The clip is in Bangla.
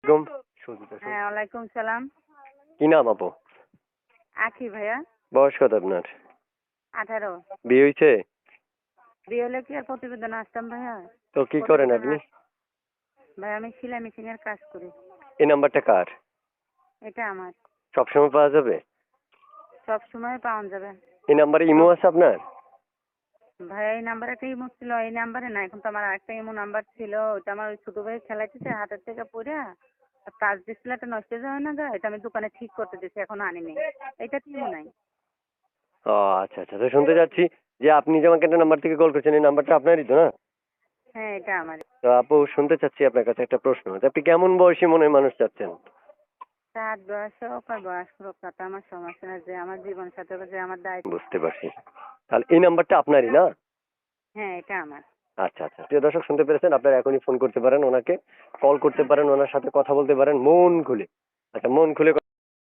গুম হ্যাঁ, ওয়ালাইকুম সালাম। কি নাম আপু? আখি ভাইয়া। বয়স কত আপনার? 18। বিয়ে হয়েছে? বিয়ে হলে কি আর প্রতিবেদন আসতাম ভাইয়া? তো কি করেন আপনি? ভাই আমি সেলাই মেশিন এর কাজ করি। এই নাম্বারটা কার? এটা আমার। সবসময় পাওয়া যাবে? সব সময় পাওয়া যাবে। এই নাম্বারে ইমো আছে আপনার? ভাইয়া এই নাম্বারে একটা ইমো ছিল, এই নাম্বারে না। এখন তো আমার আরেকটা ইমো নাম্বার ছিল, ওইটা আমার ওই ছোট ভাই খেলাইতেছে হাতের থেকে পড়ে টাচ ডিসপ্লেটা নষ্ট হয়ে যাবে না গা, এটা আমি দোকানে ঠিক করতে দিয়েছি, এখনো আনিনি। এটা কি ইমো নাই। ও আচ্ছা আচ্ছা, তো শুনতে যাচ্ছি যে আপনি যে আমাকে একটা নাম্বার থেকে কল করছেন, এই নাম্বারটা আপনারই তো না? হ্যাঁ, এটা আমার। তো আপু শুনতে চাচ্ছি আপনার কাছে একটা প্রশ্ন, যে আপনি কেমন বয়সী মনের মানুষ চাচ্ছেন? রাত বয়স হোক আর বয়স্ক হোক, তাতে আমার সমস্যা না, যে আমার জীবন সাথে যে আমার দায়িত্ব। বুঝতে পারছি। তাহলে এই নাম্বারটা আপনারই না? হ্যাঁ, এটা আমার। আচ্ছা আচ্ছা, প্রিয় দর্শক শুনতে পেরেছেন, আপনারা এখনই ফোন করতে পারেন ওনাকে, কল করতে পারেন, ওনার সাথে কথা বলতে পারেন মন খুলে। আচ্ছা, মন খুলে